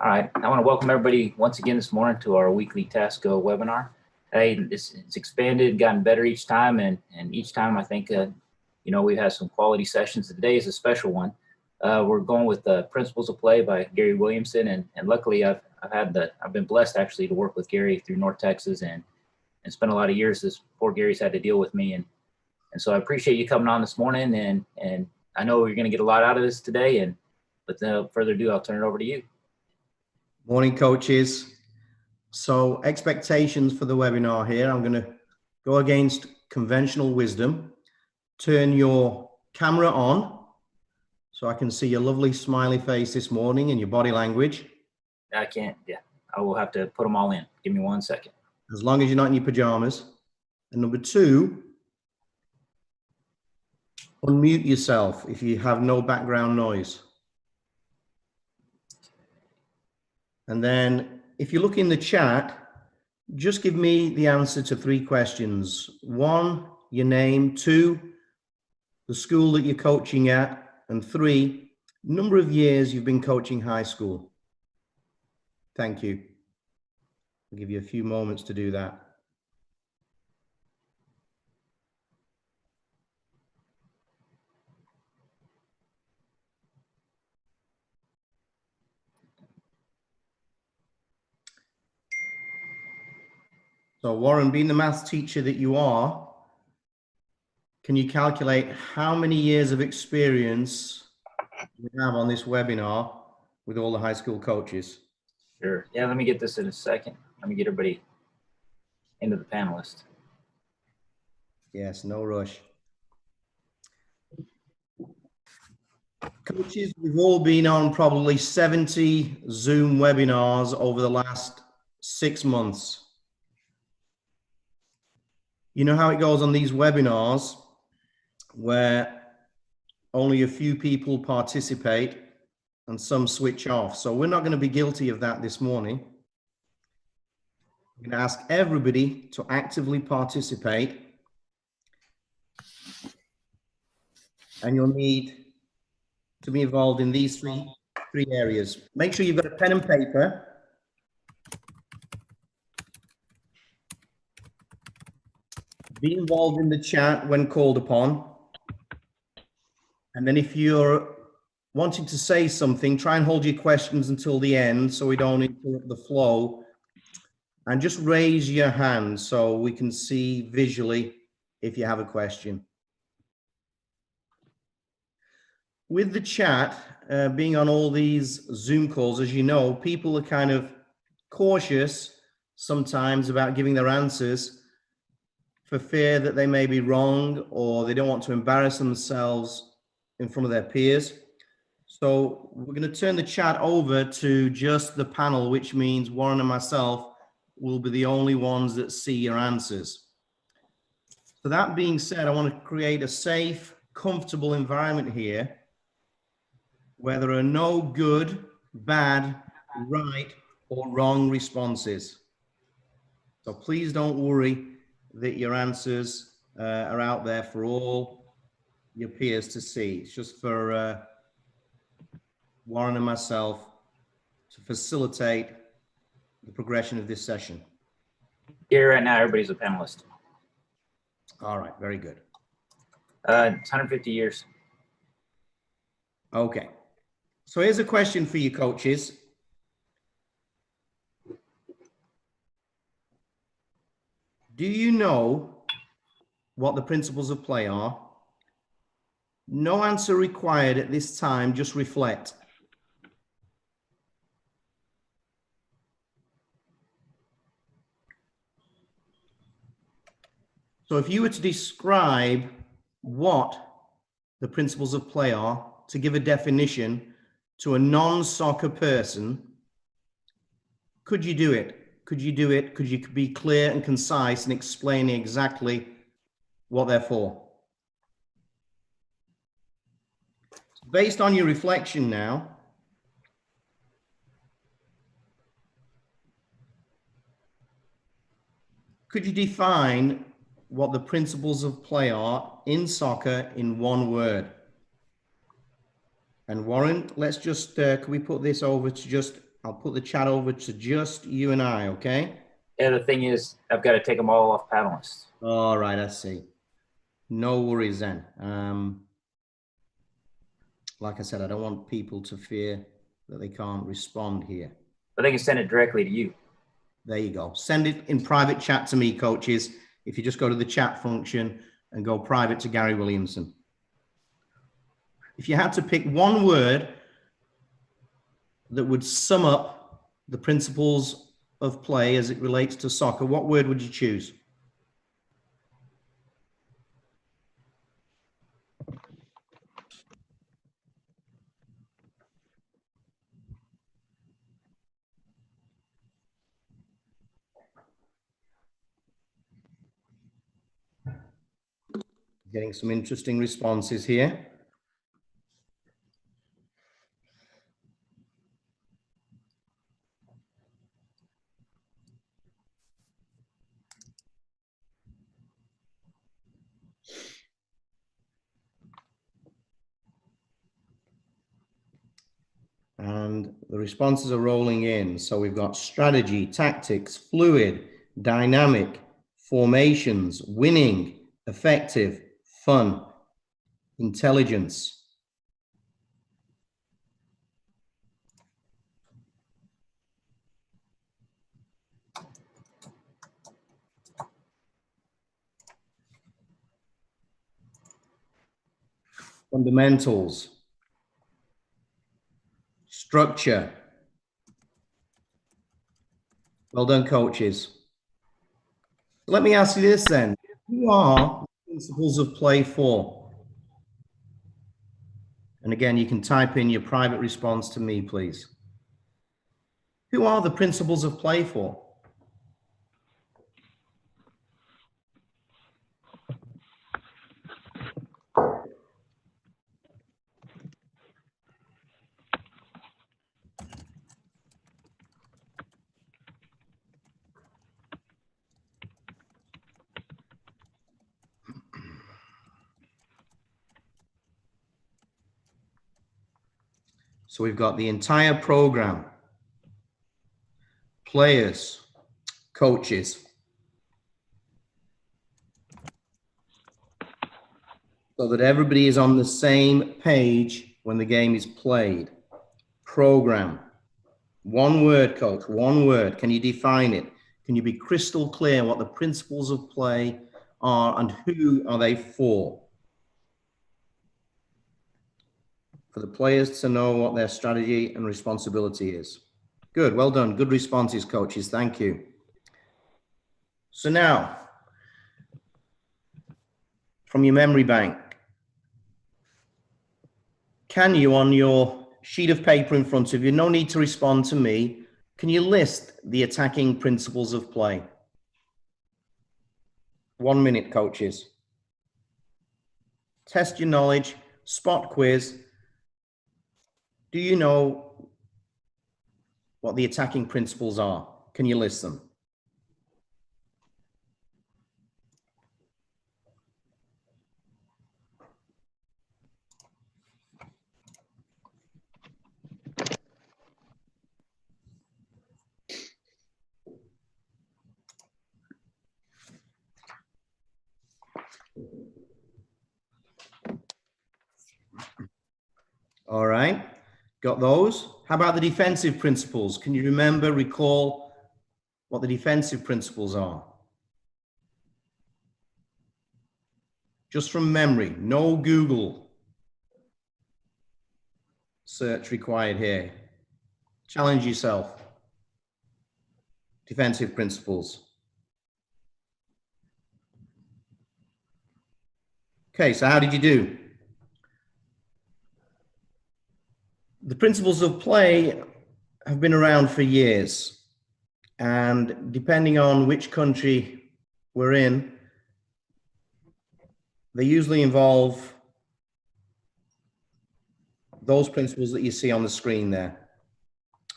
All right, I want to welcome everybody once again this morning to our weekly Task Go webinar. Hey, it's expanded, gotten better each time, and each time I think we've had some quality sessions. Today is a special one. We're going with Principles of Play by Gary Williamson, and luckily I've been blessed actually to work with Gary through North Texas and spent a lot of years before Gary's had to deal with me, and so I appreciate you coming on this morning, and I know you're going to get a lot out of this today. And without further ado, I'll turn it over to you. Morning, coaches. So expectations for the webinar here. I'm going to go against conventional wisdom. Turn your camera on so I can see your lovely smiley face this morning and your body language. I can't, yeah. I will have to put them all in. Give me 1 second. As long as you're not in your pajamas. And number two, unmute yourself if you have no background noise. And then if you look in the chat, just give me the answer to 3 questions. 1, your name. 2, the school that you're coaching at. And 3, number of years you've been coaching high school. Thank you. I'll give you a few moments to do that. So Warren, being the maths teacher that you are, can you calculate how many years of experience you have on this webinar with all the high school coaches? Sure. Yeah, let me get this in a second. Let me get everybody into the panelist. Yes, no rush. Coaches, we've all been on probably 70 Zoom webinars over the last 6 months. You know how it goes on these webinars where only a few people participate and some switch off. So we're not going to be guilty of that this morning. I'm going to ask everybody to actively participate. And you'll need to be involved in these three areas. Make sure you've got a pen and paper. Be involved in the chat when called upon. And then if you're wanting to say something, try and hold your questions until the end so we don't interrupt the flow. And just raise your hand so we can see visually if you have a question. With the chat being on all these Zoom calls, as you know, people are kind of cautious sometimes about giving their answers for fear that they may be wrong or they don't want to embarrass themselves in front of their peers. So we're going to turn the chat over to just the panel, which means Warren and myself will be the only ones that see your answers. So that being said, I want to create a safe, comfortable environment here where there are no good, bad, right, or wrong responses. So please don't worry that your answers are out there for all your peers to see. It's just for Warren and myself to facilitate the progression of this session. Gary, right now, everybody's a panelist. All right, very good. It's 150 years. Okay. So here's a question for you, coaches. Do you know what the principles of play are? No answer required at this time, just reflect. So if you were to describe what the principles of play are, to give a definition to a non-soccer person, could you do it? Could you do it? Could you be clear and concise and explain exactly what they're for? Based on your reflection now, could you define what the principles of play are in soccer in one word? And Warren, let's just, can we put this over to just I'll put the chat over to just you and I, okay? Yeah, the thing is, I've got to take them all off panelists. All right, I see. No worries then. Like I said, I don't want people to fear that they can't respond here. But they can send it directly to you. There you go. Send it in private chat to me, coaches. If you just go to the chat function and go private to Gary Williamson. If you had to pick one word that would sum up the principles of play as it relates to soccer, what word would you choose? Getting some interesting responses here. And the responses are rolling in. So we've got strategy, tactics, fluid, dynamic, formations, winning, effective, fun, intelligence. Fundamentals, structure. Well done, coaches. Let me ask you this then. Who are the principles of play for? And again, you can type in your private response to me, please. Who are the principles of play for? So we've got the entire program, players, coaches, so that everybody is on the same page when the game is played. Program. One word, coach, one word. Can you define it? Can you be crystal clear what the principles of play are and who are they for? For the players to know what their strategy and responsibility is. Good, well done. Good responses, coaches. Thank you. So now, from your memory bank, can you, on your sheet of paper in front of you, no need to respond to me, can you list the attacking principles of play? 1 minute, coaches. Test your knowledge, spot quiz. Do you know what the attacking principles are? Can you list them? All right, got those. How about the defensive principles? Can you remember, recall what the defensive principles are? Just from memory, no Google search required here. Challenge yourself. Defensive principles. Okay, so how did you do? The principles of play have been around for years, and depending on which country we're in, they usually involve those principles that you see on the screen there.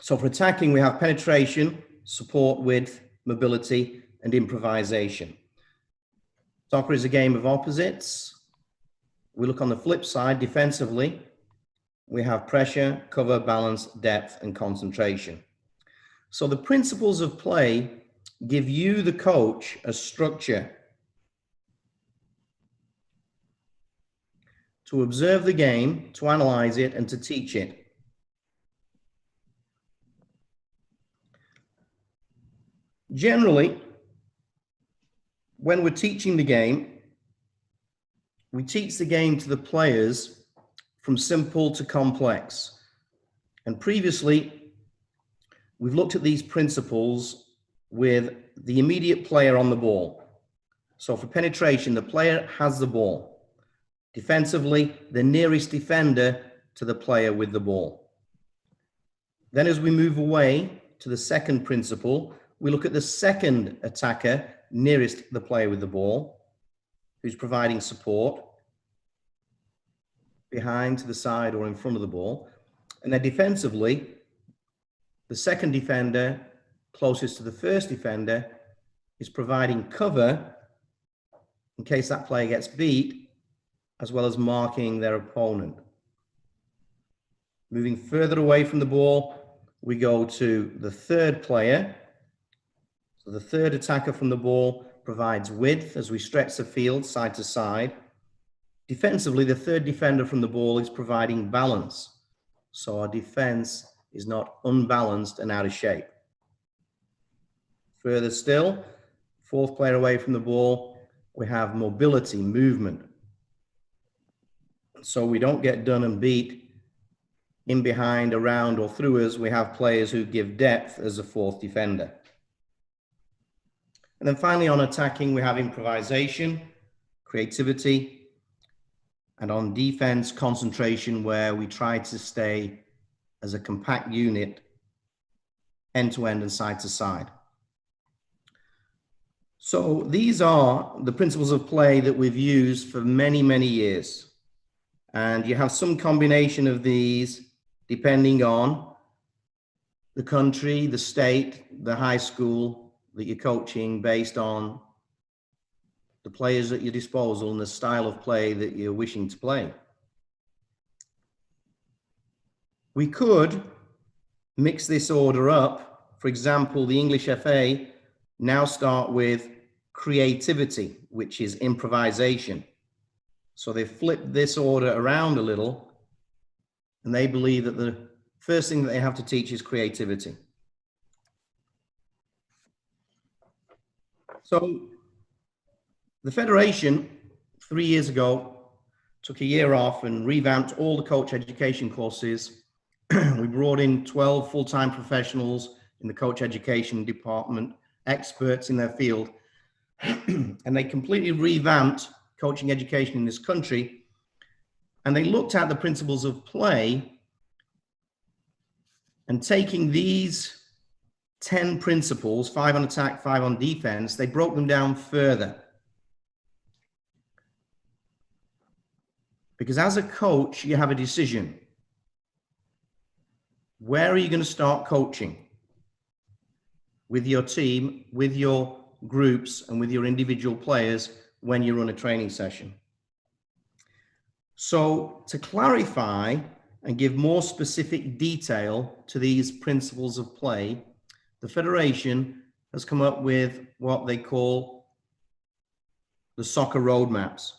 So for attacking, we have penetration, support, width, mobility, and improvisation. Soccer is a game of opposites. We look on the flip side, defensively. We have pressure, cover, balance, depth, and concentration. So the principles of play give you, the coach, a structure to observe the game, to analyze it, and to teach it. Generally, when we're teaching the game, we teach the game to the players from simple to complex. And previously, we've looked at these principles with the immediate player on the ball. So for penetration, the player has the ball. Defensively, the nearest defender to the player with the ball. Then as we move away to the second principle, we look at the second attacker nearest the player with the ball, who's providing support behind, to the side, or in front of the ball. And then defensively, the second defender closest to the first defender is providing cover in case that player gets beat, as well as marking their opponent. Moving further away from the ball, we go to the third player. So the third attacker from the ball provides width as we stretch the field side to side. Defensively, the third defender from the ball is providing balance. So our defense is not unbalanced and out of shape. Further still, fourth player away from the ball, we have mobility, movement. So we don't get done and beat in, behind, around, or through us. We have players who give depth as a fourth defender. And then finally on attacking, we have improvisation, creativity, and on defense, concentration, where we try to stay as a compact unit, end to end and side to side. So these are the principles of play that we've used for many, many years. And you have some combination of these depending on the country, the state, the high school that you're coaching, based on the players at your disposal and the style of play that you're wishing to play. We could mix this order up. For example, the English FA now start with creativity, which is improvisation. So they flipped this order around a little, and they believe that the first thing that they have to teach is creativity. So the Federation, 3 years ago, took a year off and revamped all the coach education courses. We brought in 12 full-time professionals in the coach education department, experts in their field, and they completely revamped coaching education in this country. And they looked at the principles of play, and taking these 10 principles, 5 on attack, 5 on defense, they broke them down further. Because as a coach, you have a decision. Where are you going to start coaching? With your team, with your groups, and with your individual players when you run a training session. So to clarify and give more specific detail to these principles of play, the Federation has come up with what they call the soccer roadmaps.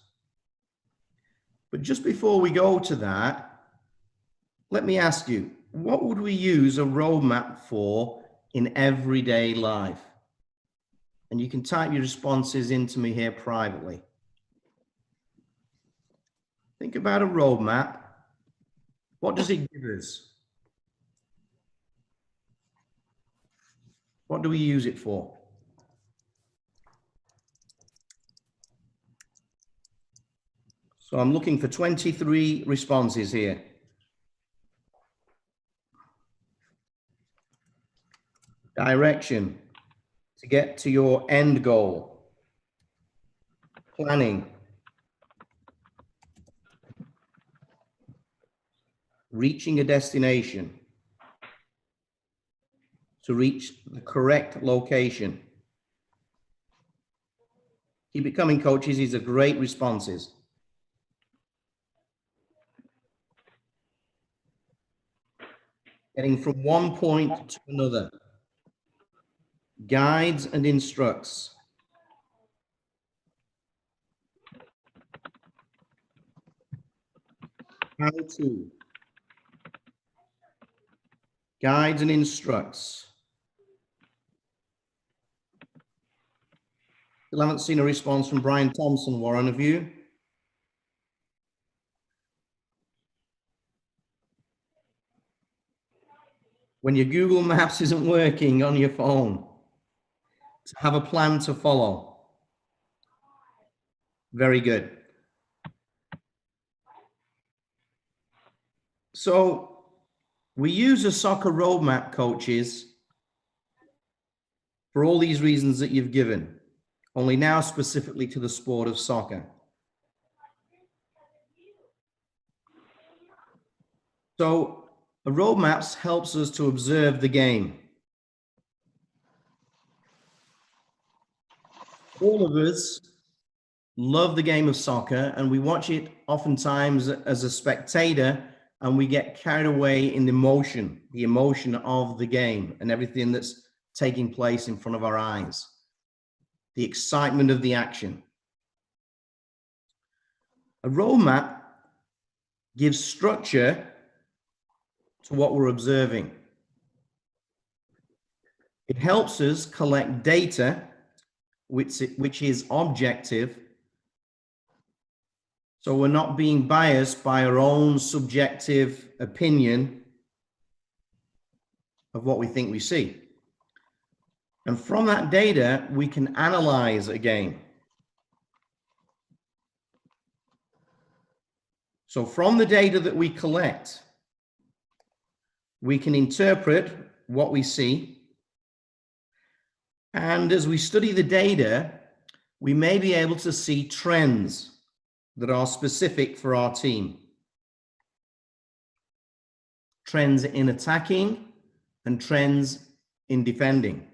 But just before we go to that, let me ask you, what would we use a roadmap for in everyday life? And you can type your responses into me here privately. Think about a roadmap. What does it give us? What do we use it for? So I'm looking for 23 responses here. Direction, to get to your end goal. Planning. Reaching a destination. To reach the correct location. Keep it coming, coaches. These are great responses. Getting from one point to another. guides and instructs. How to. Guides and instructs. Still haven't seen a response from Brian Thompson, Warren, have you? When your Google Maps isn't working on your phone, have a plan to follow. Very good. So we use a soccer roadmap, coaches, for all these reasons that you've given, only now specifically to the sport of soccer. So a roadmap helps us to observe the game. All of us love the game of soccer, and we watch it oftentimes as a spectator, and we get carried away in the emotion of the game and everything that's taking place in front of our eyes, the excitement of the action. A roadmap gives structure to what we're observing. It helps us collect data which is objective, so we're not being biased by our own subjective opinion of what we think we see. And from that data, we can analyze a game. So from the data that we collect, we can interpret what we see. And as we study the data, we may be able to see trends that are specific for our team. Trends in attacking and trends in defending.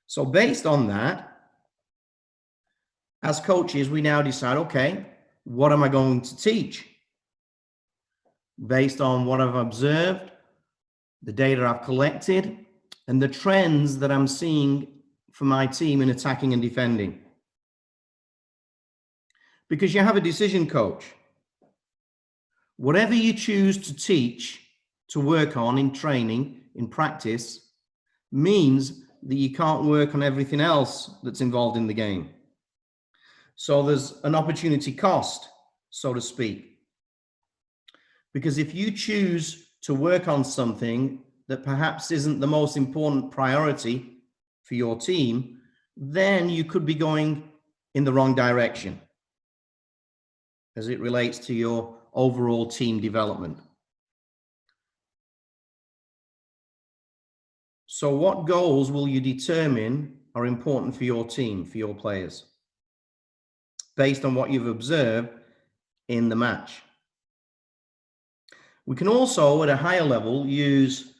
So based on that, as coaches, we now decide, okay, what am I going to teach? Based on what I've observed, the data I've collected, and the trends that I'm seeing for my team in attacking and defending. Because you have a decision, coach. Whatever you choose to teach, to work on in training, in practice, means that you can't work on everything else that's involved in the game. So there's an opportunity cost, so to speak. Because if you choose to work on something that perhaps isn't the most important priority for your team, then you could be going in the wrong direction as it relates to your overall team development. So what goals will you determine are important for your team, for your players, based on what you've observed in the match? We can also, at a higher level, use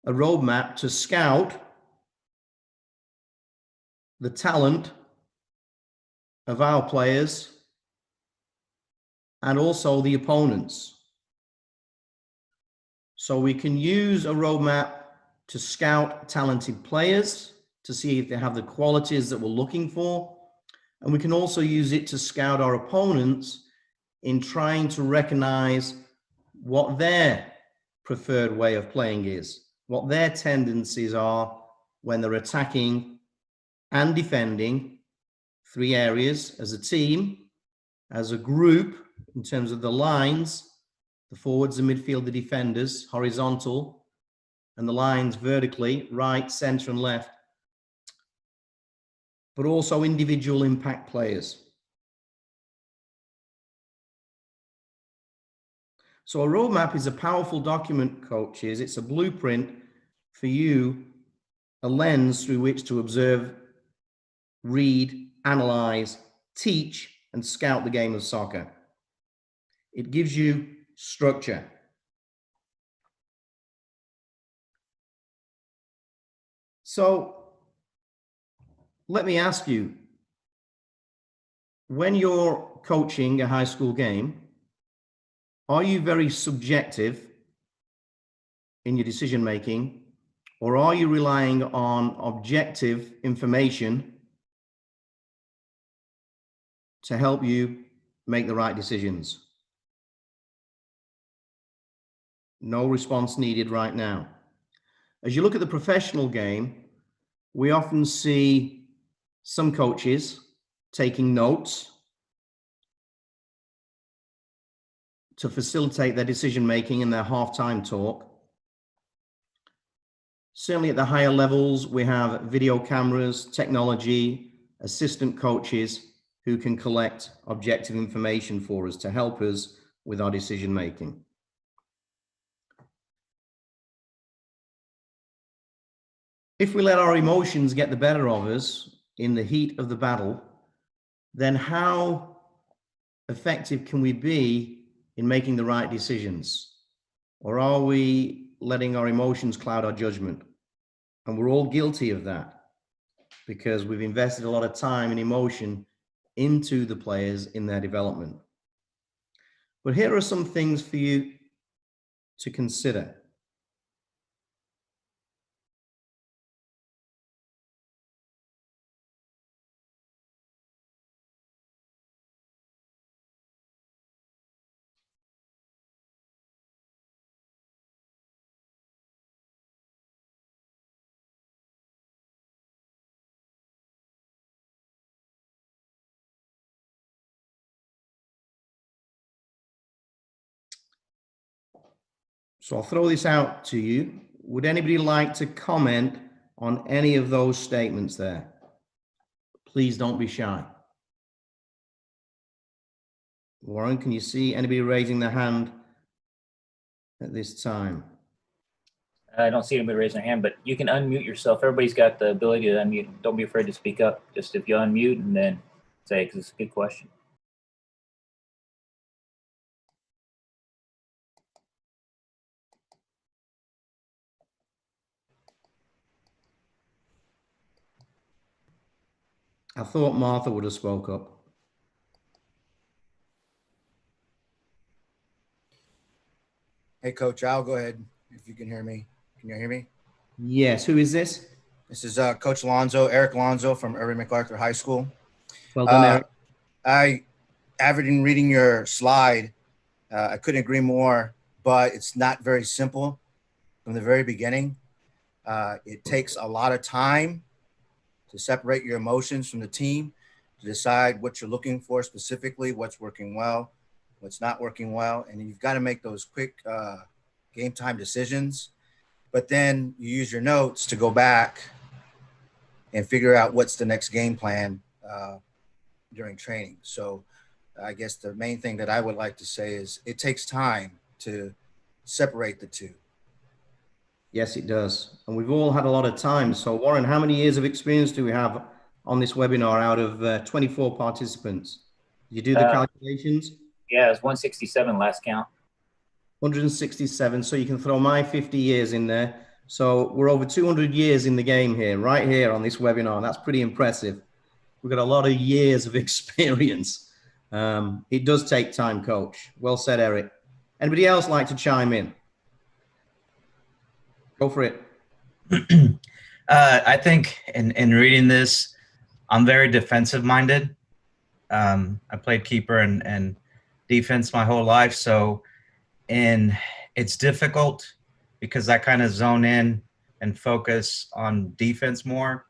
a roadmap to scout the talent of our players and also the opponents. So we can use a roadmap to scout talented players to see if they have the qualities that we're looking for. And we can also use it to scout our opponents in trying to recognize what their preferred way of playing is, what their tendencies are when they're attacking and defending, three areas: as a team, as a group, in terms of the lines, the forwards, the midfield, the defenders, horizontal, and the lines vertically, right, center, and left, but also individual impact players. So a roadmap is a powerful document, coaches. It's a blueprint for you, a lens through which to observe, read, analyze, teach, and scout the game of soccer. It gives you structure. So let me ask you, when you're coaching a high school game, are you very subjective in your decision making, or are you relying on objective information to help you make the right decisions? No response needed right now. As you look at the professional game, we often see some coaches taking notes to facilitate their decision making in their halftime talk. Certainly at the higher levels, we have video cameras, technology, assistant coaches who can collect objective information for us to help us with our decision making. If we let our emotions get the better of us in the heat of the battle, then how effective can we be in making the right decisions? Or are we letting our emotions cloud our judgment? And we're all guilty of that because we've invested a lot of time and emotion into the players in their development. But here are some things for you to consider. So I'll throw this out to you. Would anybody like to comment on any of those statements there? Please don't be shy. Warren, can you see anybody raising their hand at this time? I don't see anybody raising their hand, but you can unmute yourself. Everybody's got the ability to unmute. Don't be afraid to speak up. Just if you unmute and then say, because it's a good question. I thought Martha would have spoke up. Hey, Coach, I'll go ahead if you can hear me. Can you hear me? Yes, who is this? This is Coach Lonzo, Eric Lonzo from Irving MacArthur High School. Well done, Eric. Avid in reading your slide. I couldn't agree more, but it's not very simple from the very beginning. It takes a lot of time to separate your emotions from the team, to decide what you're looking for specifically, what's working well, what's not working well. And you've got to make those quick game time decisions. But then you use your notes to go back and figure out what's the next game plan during training. So I guess the main thing that I would like to say is it takes time to separate the two. Yes, it does. And we've all had a lot of time. So Warren, how many years of experience do we have on this webinar out of 24 participants? Did you do the calculations? Yeah, it was 167 last count. 167. So you can throw my 50 years in there. So we're over 200 years in the game here, right here on this webinar. That's pretty impressive. We've got a lot of years of experience. It does take time, Coach. Well said, Eric. Anybody else like to chime in? Go for it. I think in reading this, I'm very defensive minded. I played keeper and defense my whole life. So, and it's difficult because I kind of zone in and focus on defense more.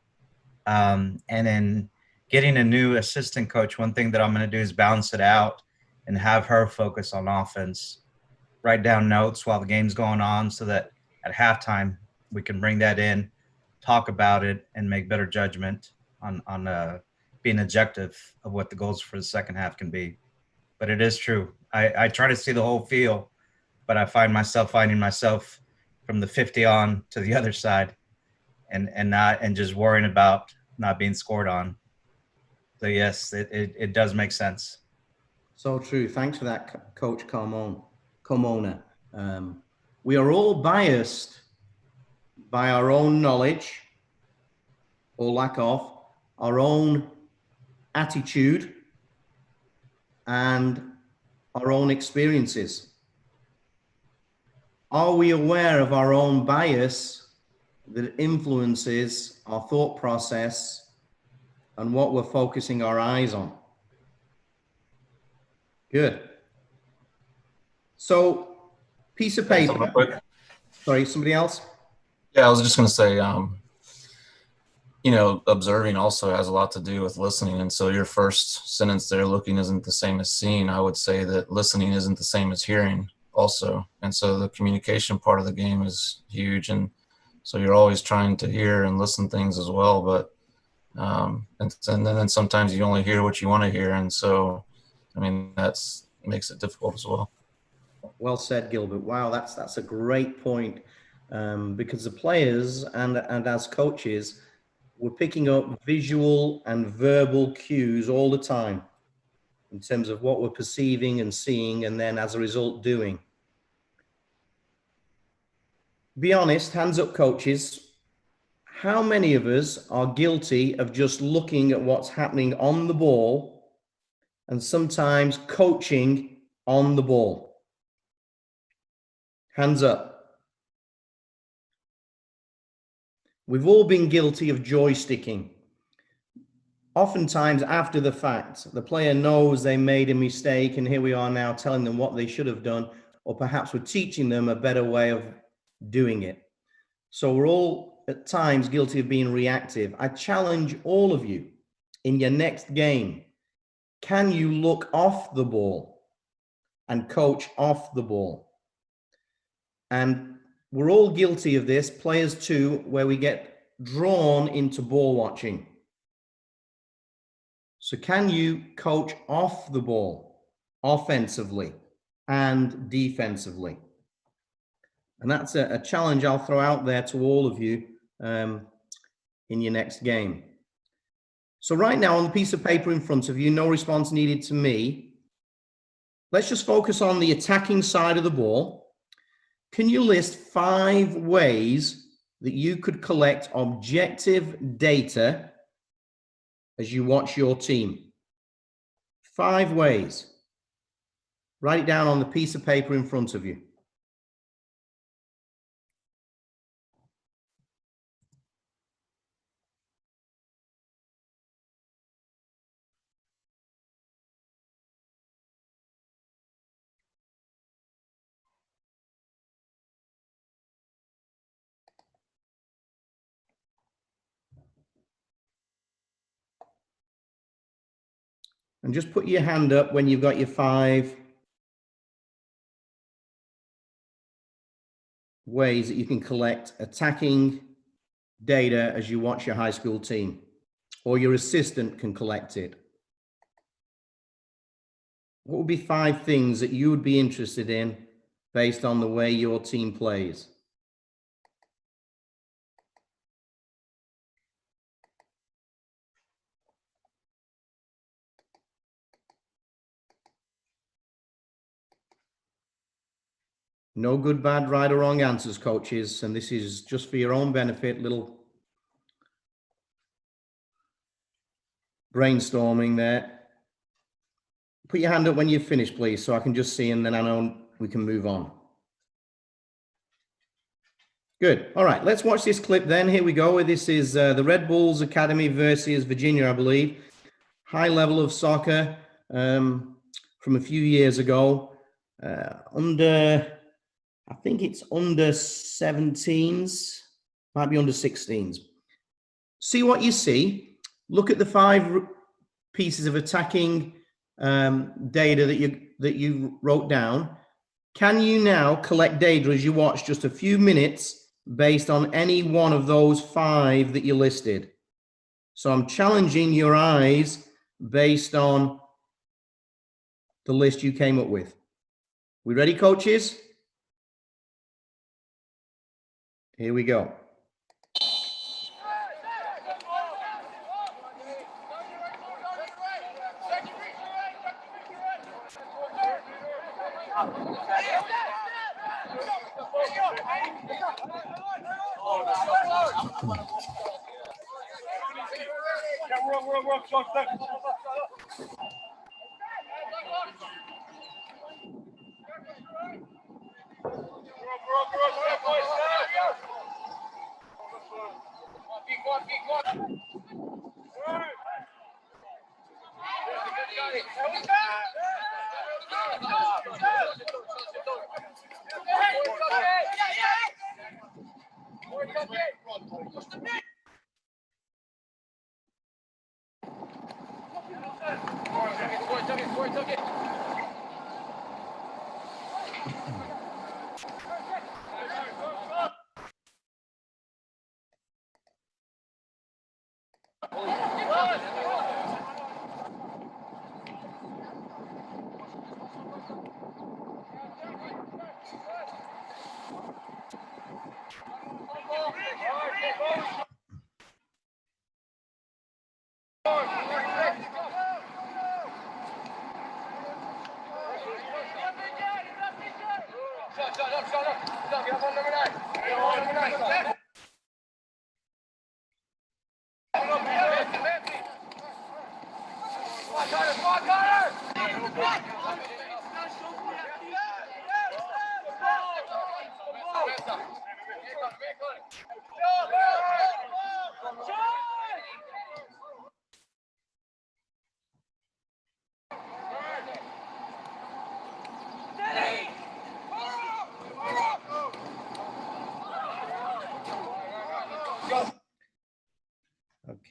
And then getting a new assistant coach, one thing that I'm going to do is balance it out and have her focus on offense, write down notes while the game's going on so that at halftime we can bring that in, talk about it, and make better judgment on being objective of what the goals for the second half can be. But it is true. I try to see the whole field, but I find myself finding myself from the 50 on to the other side and just worrying about not being scored on. So yes, it does make sense. So true. Thanks for that, Coach Carmona. We are all biased by our own knowledge or lack of, our own attitude, and our own experiences. are we aware of our own bias that influences our thought process and what we're focusing our eyes on? Good. So, piece of Say something paper. real quick. Sorry, somebody else? Yeah, I was just going to say, observing also has a lot to do with listening. And so your first sentence there, looking isn't the same as seeing. I would say that listening isn't the same as hearing also. And so the communication part of the game is huge. And so you're always trying to hear and listen things as well. But, and then sometimes you only hear what you want to hear. And so, I mean, that's makes it difficult as well. Well said, Gilbert. Wow, that's a great point, because the players and as coaches, we're picking up visual and verbal cues all the time in terms of what we're perceiving and seeing, and then as a result doing. Be honest, hands up, coaches. How many of us are guilty of just looking at what's happening on the ball and sometimes coaching on the ball? Hands up. We've all been guilty of joysticking. Oftentimes after the fact, the player knows they made a mistake and here we are now telling them what they should have done, or perhaps we're teaching them a better way of doing it. So we're all at times guilty of being reactive. I challenge all of you in your next game. Can you look off the ball and coach off the ball? And we're all guilty of this, players too, where we get drawn into ball watching. So can you coach off the ball offensively and defensively? And that's a challenge I'll throw out there to all of you in your next game. So right now on the piece of paper in front of you, no response needed to me. Let's just focus on the attacking side of the ball. Can you list 5 ways that you could collect objective data as you watch your team? 5 ways. Write it down on the piece of paper in front of you. And just put your hand up when you've got your 5 ways that you can collect attacking data as you watch your high school team, or your assistant can collect it. What would be 5 things that you would be interested in based on the way your team plays? No good, bad, right or wrong answers, coaches. And this is just for your own benefit, little brainstorming there. Put your hand up when you've finished, please, so I can just see and then I know we can move on. Good. All right, let's watch this clip then. Here we go. This is the Red Bulls Academy versus Virginia, I believe. High level of soccer from a few years ago. I think it's under 17s, might be under 16s. See what you see. Look at the 5 pieces of attacking data that you wrote down. Can you now collect data as you watch just a few minutes based on any one of those 5 that you listed? So I'm challenging your eyes based on the list you came up with. We ready, coaches? Here we go.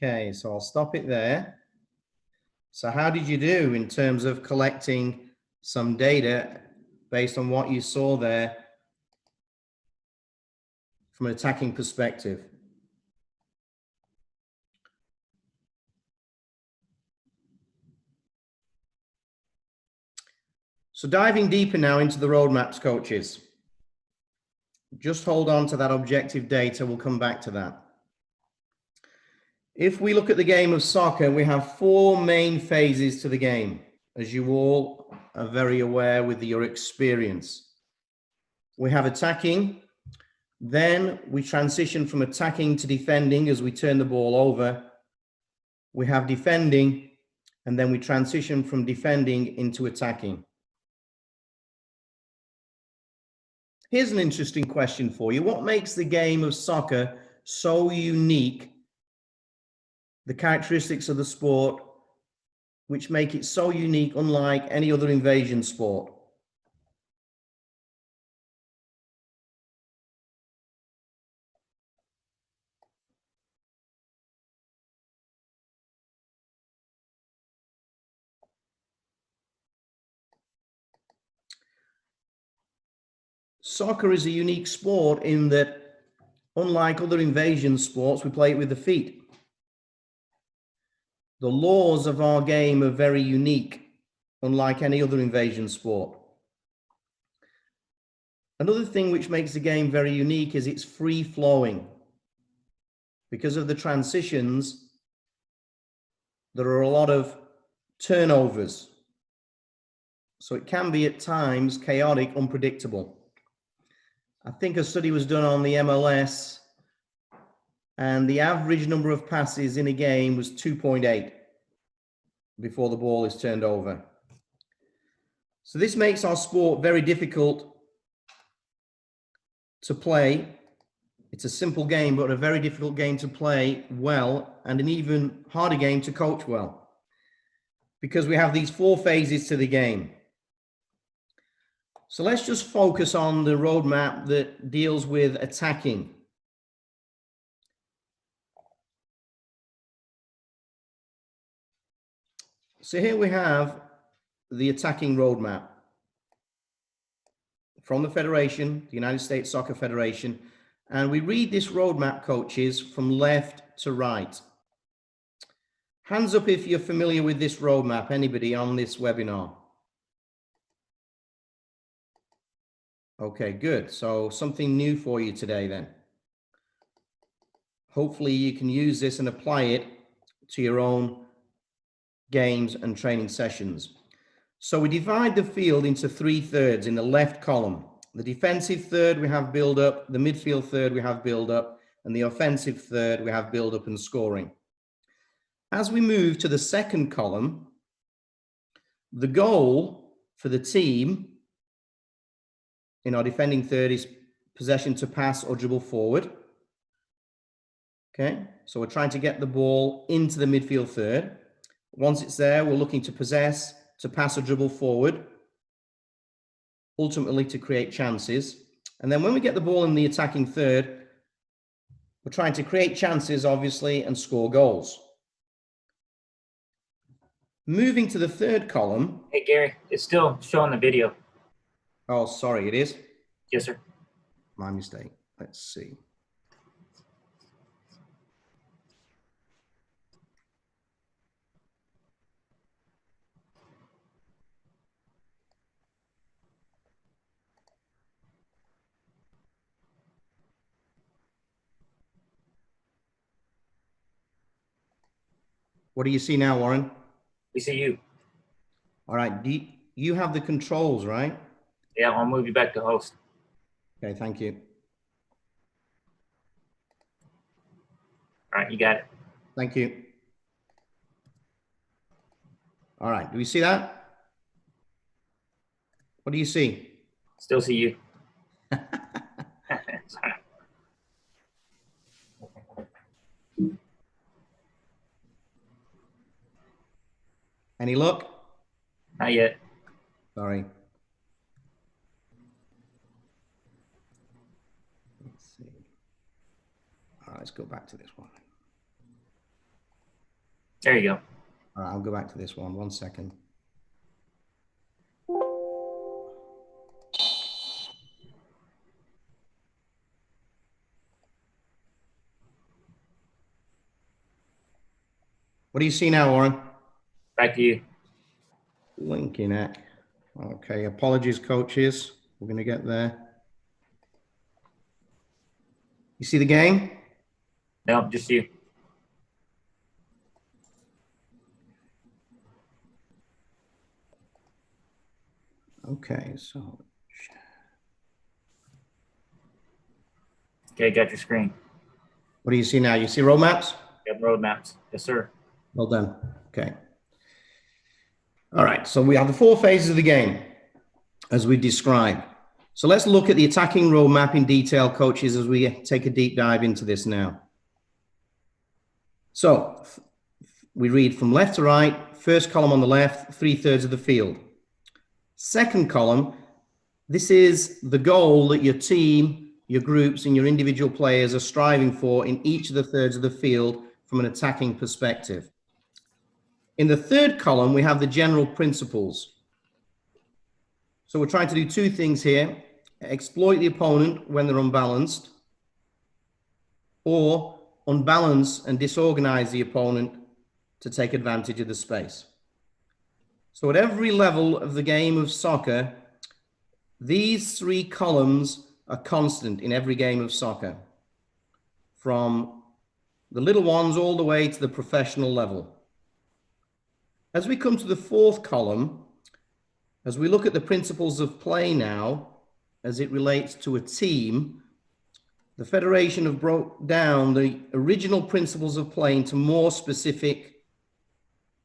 Okay, so I'll stop it there. So how did you do in terms of collecting some data based on what you saw there from an attacking perspective? So diving deeper now into the roadmaps, coaches. Just hold on to that objective data. We'll come back to that. If we look at the game of soccer, we have four main phases to the game, as you all are very aware with your experience. We have attacking, then we transition from attacking to defending as we turn the ball over. We have defending, and then we transition from defending into attacking. Here's an interesting question for you. What makes the game of soccer so unique? The characteristics of the sport which make it so unique, unlike any other invasion sport? Soccer is a unique sport in that, unlike other invasion sports, we play it with the feet. The laws of our game are very unique, unlike any other invasion sport. Another thing which makes the game very unique is it's free flowing. Because of the transitions, there are a lot of turnovers. So it can be at times chaotic, unpredictable. I think a study was done on the MLS, and the average number of passes in a game was 2.8 before the ball is turned over. So this makes our sport very difficult to play. It's a simple game, but a very difficult game to play well, and an even harder game to coach well, because we have these four phases to the game. So let's just focus on the roadmap that deals with attacking. So here we have the attacking roadmap from the Federation, the United States Soccer Federation, and we read this roadmap, coaches, from left to right. Hands up if you're familiar with this roadmap, anybody on this webinar? Okay, good. So something new for you today then. Hopefully you can use this and apply it to your own games and training sessions. So we divide the field into 3 thirds in the left column. The defensive third we have build up, the midfield third we have build up, and the offensive third we have build up and scoring. As we move to the second column, the goal for the team in our defending third is possession to pass or dribble forward. Okay, so we're trying to get the ball into the midfield third. Once it's there, we're looking to possess, to pass or dribble forward, ultimately to create chances. And then when we get the ball in the attacking third, we're trying to create chances, obviously, and score goals. Moving to the third column. Hey, Gary, it's still showing the video. Oh, sorry, it is? Yes, sir. My mistake. Let's see. What do you see now, Warren? We see you. All right. Do you have the controls, right? Yeah, I'll move you back to host. Okay, thank you. All right, you got it. Thank you. All right. Do we see that? What do you see? Still see you. Any luck? Not yet. Sorry. Let's see. All right, let's go back to this one. There you go. All right, I'll go back to this one. 1 second. What do you see now, Warren? Back to you. Linky neck. Okay, apologies, coaches. We're going to get there. You see the game? No, just you. Okay, so. Okay, got your screen. What do you see now? You see road maps? Got road maps. Yes, sir. Well done. Okay. All right, so we have the 4 phases of the game as we described. So let's look at the attacking roadmap in detail, coaches, as we take a deep dive into this now. So we read from left to right, first column on the left, 3/3 of the field. Second column, this is the goal that your team, your groups, and your individual players are striving for in each of the thirds of the field from an attacking perspective. In the third column, we have the general principles. So we're trying to do 2 things here: exploit the opponent when they're unbalanced, or unbalance and disorganize the opponent to take advantage of the space. So at every level of the game of soccer, these 3 columns are constant in every game of soccer, from the little ones all the way to the professional level. As we come to the 4th column, as we look at the principles of play now, as it relates to a team, the Federation have broke down the original principles of play into more specific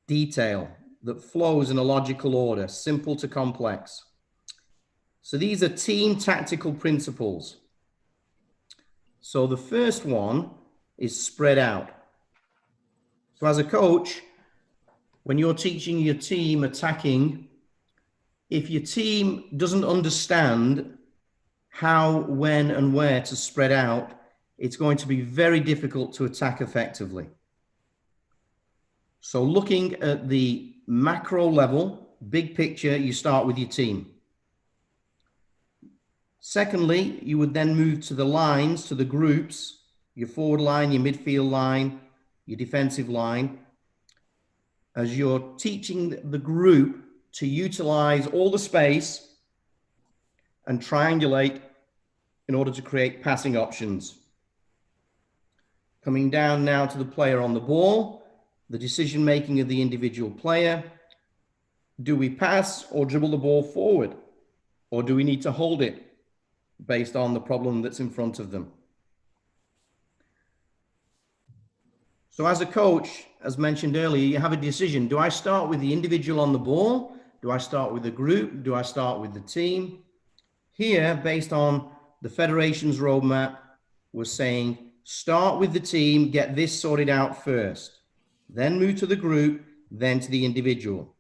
detail that flows in a logical order, simple to complex. So these are team tactical principles. So the first one is spread out. So as a coach, when you're teaching your team attacking, if your team doesn't understand how, when, and where to spread out, it's going to be very difficult to attack effectively. So looking at the macro level, big picture, you start with your team. Secondly, you would then move to the lines, to the groups, your forward line, your midfield line, your defensive line, as you're teaching the group to utilize all the space and triangulate in order to create passing options. Coming down now to the player on the ball, the decision-making of the individual player. Do we pass or dribble the ball forward? Or do we need to hold it based on the problem that's in front of them? So as a coach, as mentioned earlier, you have a decision. Do I start with the individual on the ball? Do I start with the group? Do I start with the team? Here, based on the Federation's roadmap was saying, start with the team, get this sorted out first, then move to the group, then to the individual.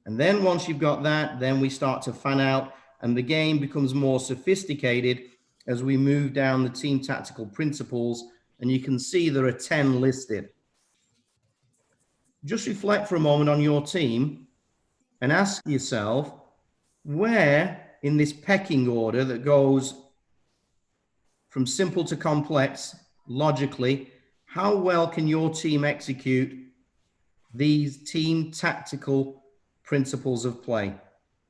And then once you've got that, then we start to fan out and the game becomes more sophisticated as we move down the team tactical principles. And you can see there are 10 listed. Just reflect for a moment on your team and ask yourself, where in this pecking order that goes from simple to complex, logically, how well can your team execute these team tactical principles of play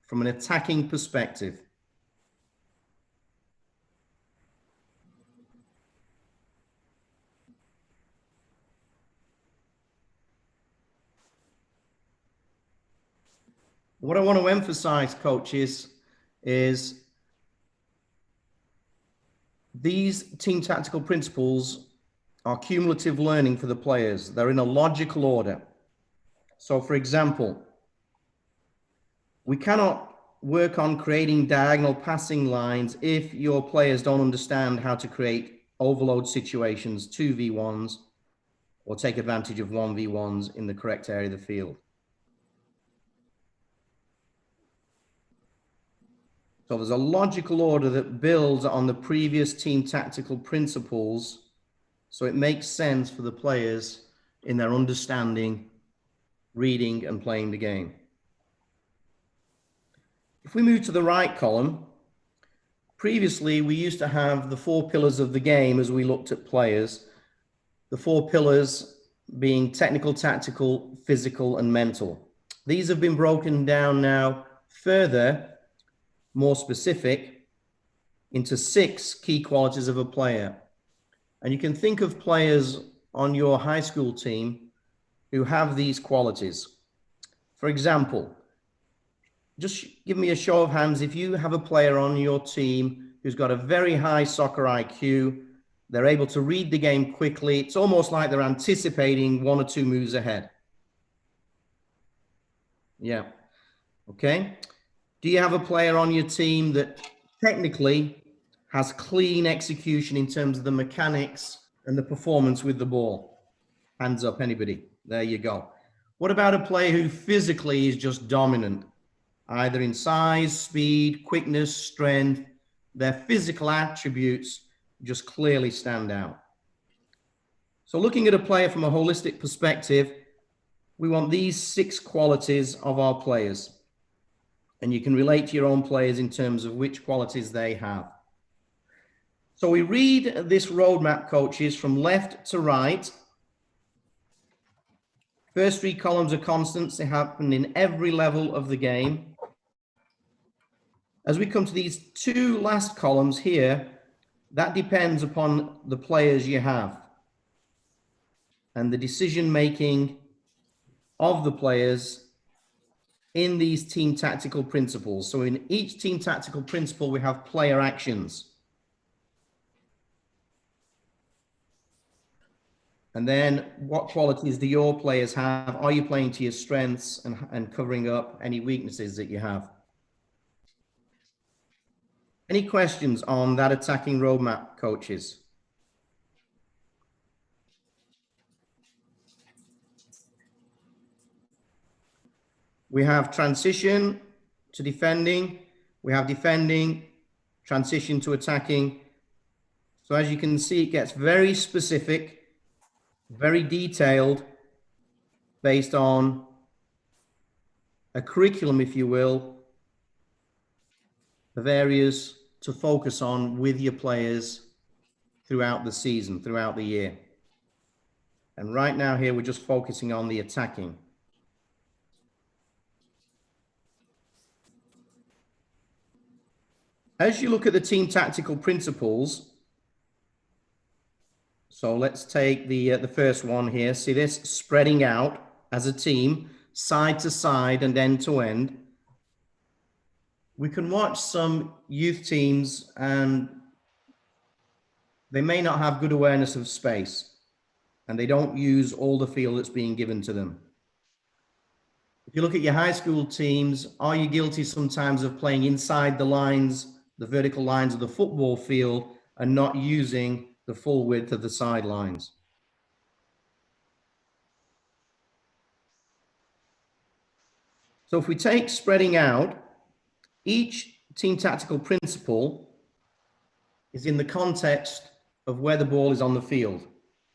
from an attacking perspective? What I want to emphasize, coaches, is these team tactical principles are cumulative learning for the players. They're in a logical order. So, for example, we cannot work on creating diagonal passing lines if your players don't understand how to create overload situations, 2v1s, or take advantage of 1v1s in the correct area of the field. So there's a logical order that builds on the previous team tactical principles, so it makes sense for the players in their understanding, reading, and playing the game. If we move to the right column, previously we used to have the 4 pillars of the game as we looked at players. The 4 pillars being technical, tactical, physical, and mental. These have been broken down now further, more specific, into 6 key qualities of a player. And you can think of players on your high school team who have these qualities. For example, just give me a show of hands if you have a player on your team who's got a very high soccer IQ, they're able to read the game quickly, it's almost like they're anticipating 1 or 2 moves ahead. Yeah, okay. Do you have a player on your team that technically has clean execution in terms of the mechanics and the performance with the ball? Hands up, anybody? There you go. What about a player who physically is just dominant, either in size, speed, quickness, strength? Their physical attributes just clearly stand out. So looking at a player from a holistic perspective, we want these 6 qualities of our players. And you can relate to your own players in terms of which qualities they have. So we read this roadmap, coaches, from left to right. First 3 columns are constants. They happen in every level of the game. As we come to these 2 last columns here, that depends upon the players you have and the decision-making of the players in these team tactical principles. So in each team tactical principle, we have player actions. And then what qualities do your players have? Are you playing to your strengths and covering up any weaknesses that you have? Any questions on that attacking roadmap, coaches? We have transition to defending. We have defending, transition to attacking. So as you can see, it gets very specific, very detailed, based on a curriculum, if you will, of areas to focus on with your players throughout the season, throughout the year. And right now here, we're just focusing on the attacking. As you look at the team tactical principles, so let's take the first one here. See this? Spreading out as a team, side to side and end to end. We can watch some youth teams and they may not have good awareness of space and they don't use all the field that's being given to them. If you look at your high school teams, are you guilty sometimes of playing inside the lines the vertical lines of the football field and not using the full width of the sidelines. So if we take spreading out, each team tactical principle is in the context of where the ball is on the field.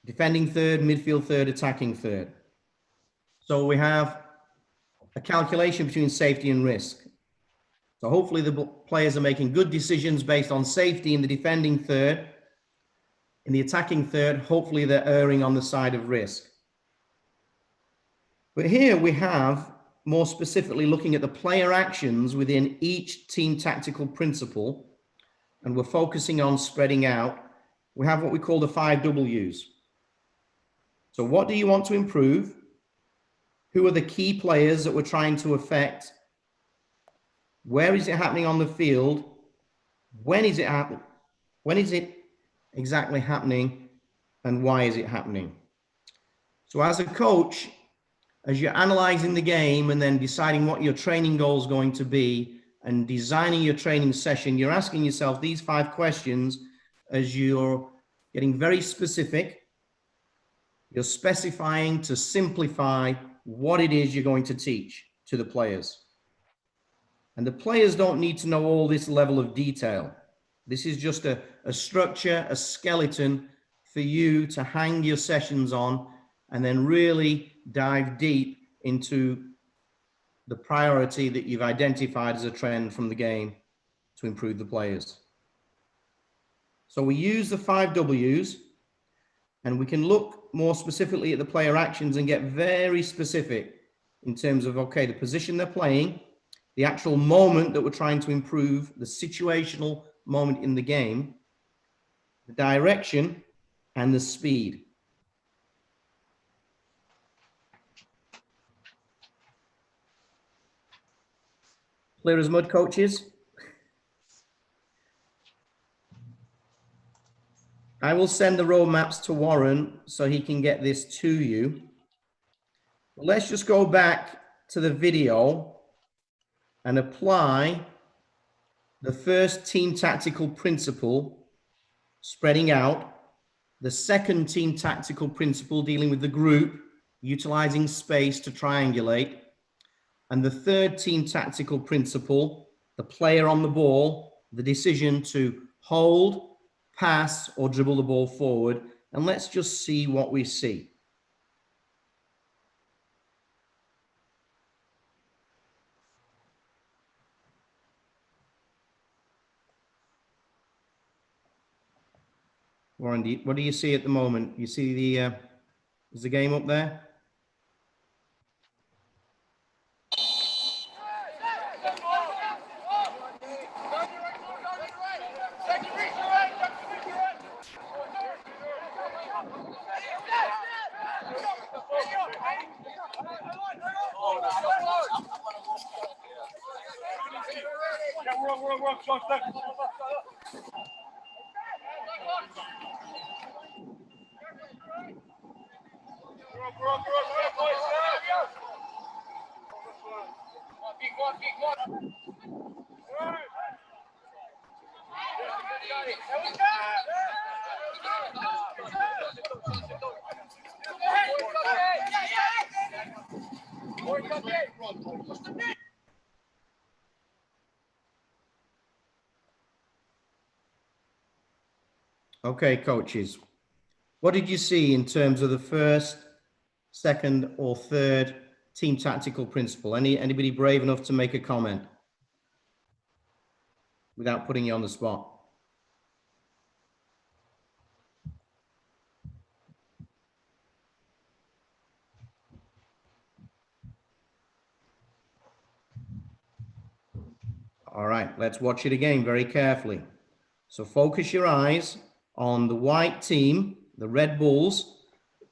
Defending third, midfield third, attacking third. So we have a calculation between safety and risk. So hopefully the players are making good decisions based on safety in the defending third. In the attacking third, hopefully they're erring on the side of risk. But here we have, more specifically, looking at the player actions within each team tactical principle, and we're focusing on spreading out. We have what we call the 5 Ws. So what do you want to improve? Who are the key players that we're trying to affect? Where is it happening on the field? When is it happening? When is it exactly happening? And why is it happening? So as a coach, as you're analyzing the game and then deciding what your training goal is going to be and designing your training session, you're asking yourself these 5 questions as you're getting very specific. You're specifying to simplify what it is you're going to teach to the players. And the players don't need to know all this level of detail. This is just a structure, a skeleton for you to hang your sessions on and then really dive deep into the priority that you've identified as a trend from the game to improve the players. So we use the 5 Ws, and we can look more specifically at the player actions and get very specific in terms of, okay, the position they're playing, the actual moment that we're trying to improve, the situational moment in the game, the direction, and the speed. Clear as mud, coaches? I will send the roadmaps to Warren so he can get this to you. But let's just go back to the video and apply the first team tactical principle, spreading out, the second team tactical principle, dealing with the group, utilizing space to triangulate, and the third team tactical principle, the player on the ball, the decision to hold, pass, or dribble the ball forward. And let's just see what we see. Warren, what do you see at the moment? You see the, is the game up there? Okay, coaches, what did you see in terms of the first, second, or third team tactical principle? Anybody brave enough to make a comment without putting you on the spot? All right, let's watch it again very carefully. So focus your eyes on the white team, the Red Bulls,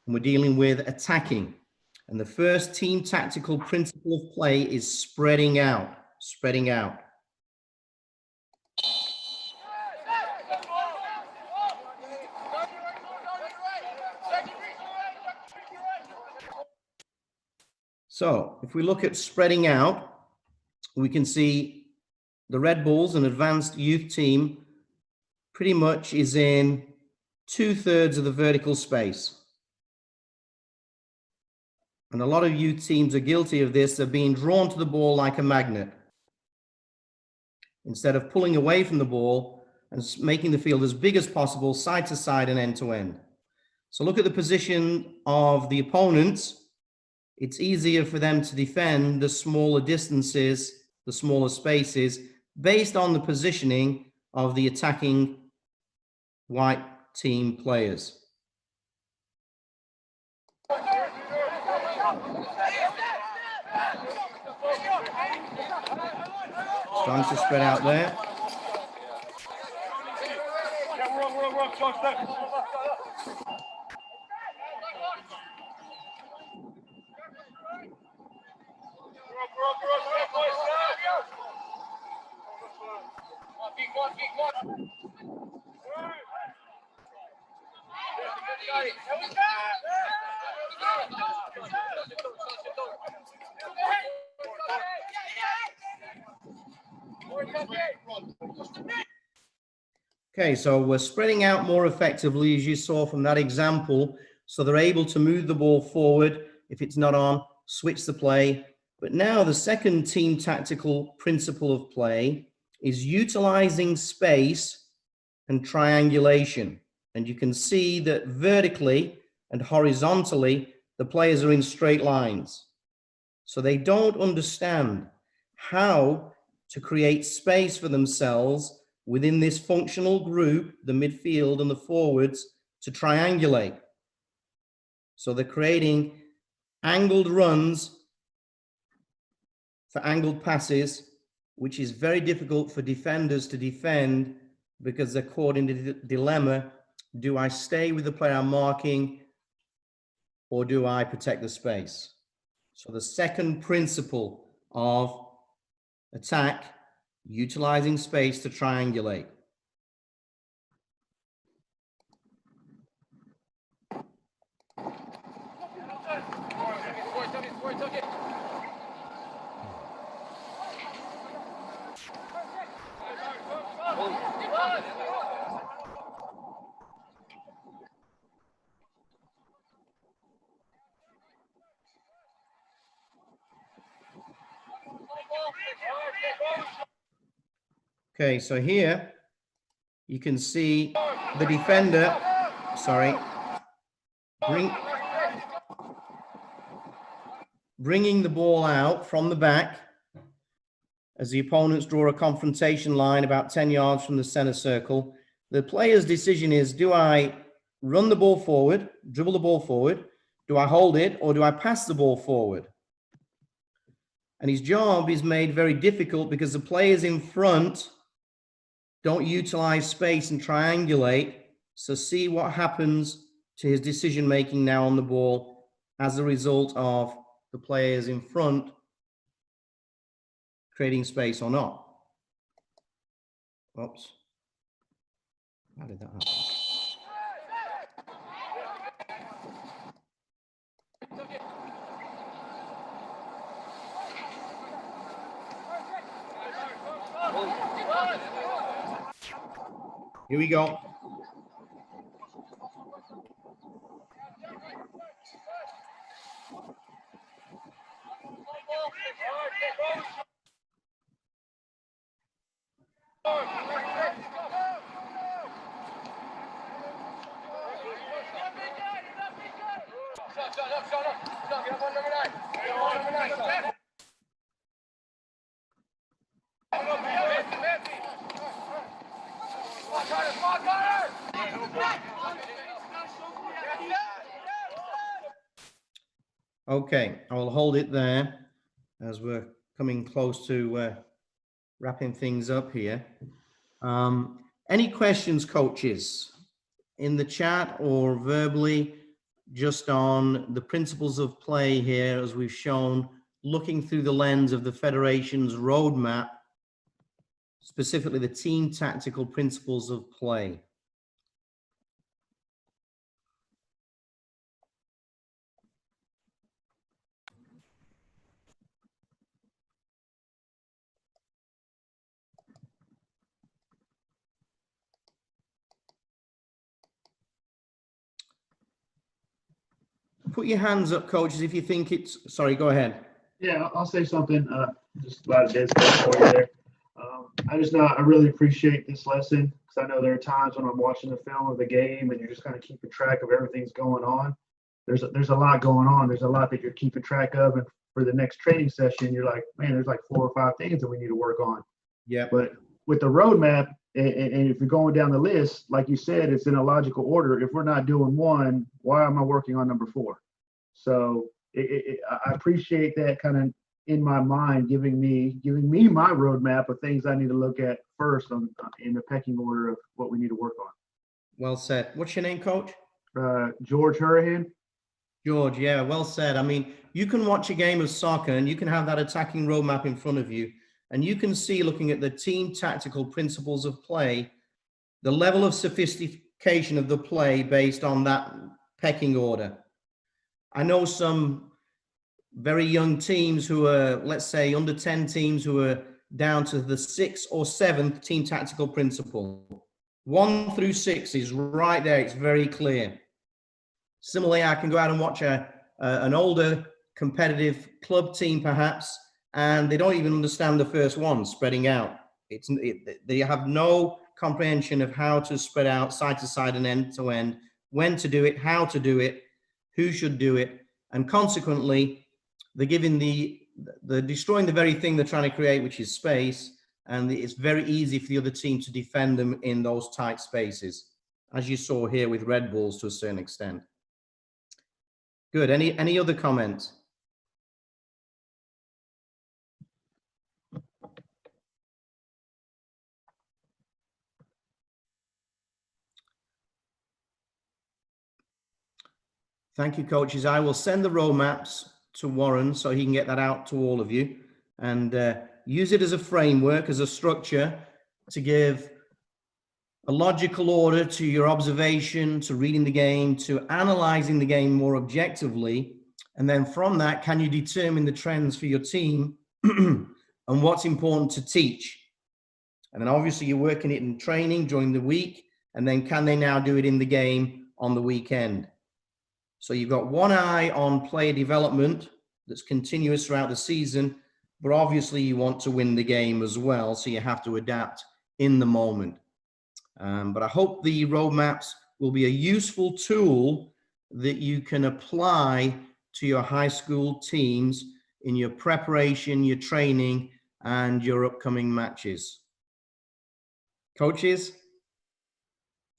and we're dealing with attacking. And the first team tactical principle of play is spreading out, spreading out. So if we look at spreading out, we can see the Red Bulls, an advanced youth team, pretty much is in 2/3 of the vertical space. And a lot of youth teams are guilty of this. They're being drawn to the ball like a magnet, instead of pulling away from the ball and making the field as big as possible, side to side and end to end. So look at the position of the opponents. It's easier for them to defend the smaller distances, the smaller spaces, based on the positioning of the attacking white team players. Starting to spread out there. Okay, so we're spreading out more effectively, as you saw from that example. So they're able to move the ball forward. If it's not on, switch the play. But now the second team tactical principle of play is utilizing space and triangulation. And you can see that vertically and horizontally, the players are in straight lines. So they don't understand how to create space for themselves within this functional group, the midfield and the forwards, to triangulate. So they're creating angled runs for angled passes, which is very difficult for defenders to defend because they're caught in the dilemma. Do I stay with the player I'm marking, or do I protect the space? So the second principle of attack, utilizing space to triangulate. Okay, so here you can see the defender, bringing the ball out from the back as the opponents draw a confrontation line about 10 yards from the center circle. The player's decision is, do I run the ball forward, dribble the ball forward? Do I hold it, or do I pass the ball forward? And his job is made very difficult because the players in front don't utilize space and triangulate. So see what happens to his decision-making now on the ball as a result of the players in front creating space or not. Oops. How did that happen? Here we go. Okay, I will hold it there as we're coming close to wrapping things up here. Any questions, coaches, in the chat or verbally, just on the principles of play here, as we've shown, looking through the lens of the Federation's roadmap, specifically the team tactical principles of play? Put your hands up, coaches, if you think it's, sorry, go ahead. Yeah, I'll say something. Just a lot of dead space for you there. I just know I really appreciate this lesson because I know there are times when I'm watching the film of the game and you're just kind of keeping track of everything's going on. There's a lot going on. There's a lot that you're keeping track of, and for the next training session, you're like, man, there's like 4 or 5 things that we need to work on. Yeah. But with the roadmap, and if you're going down the list, like you said, it's in a logical order. If we're not doing one, why am I working on number 4? So I appreciate that kind of in my mind, giving me my roadmap of things I need to look at first in the pecking order of what we need to work on. Well said. What's your name, coach? George Hurahan. George, yeah, well said. I mean, you can watch a game of soccer and you can have that attacking roadmap in front of you, and you can see, looking at the team tactical principles of play, the level of sophistication of the play based on that pecking order. I know some very young teams who are, let's say, under 10 teams who are down to the 6th or 7th team tactical principle. 1 through 6 is right there. It's very clear. Similarly, I can go out and watch an older competitive club team, perhaps, and they don't even understand the first one, spreading out. They have no comprehension of how to spread out side to side and end to end, when to do it, how to do it, who should do it, and consequently, they're destroying the very thing they're trying to create, which is space, and it's very easy for the other team to defend them in those tight spaces, as you saw here with Red Bulls to a certain extent. Good. Any other comments? Thank you, coaches. I will send the roadmaps to Warren so he can get that out to all of you, and use it as a framework, as a structure to give a logical order to your observation, to reading the game, to analyzing the game more objectively. And then from that, can you determine the trends for your team and what's important to teach? And then obviously you're working it in training during the week, and then can they now do it in the game on the weekend? So you've got one eye on player development that's continuous throughout the season, but obviously you want to win the game as well, so you have to adapt in the moment. But I hope the roadmaps will be a useful tool that you can apply to your high school teams in your preparation, your training, and your upcoming matches. Coaches,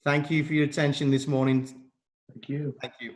thank you for your attention this morning. Thank you. Thank you.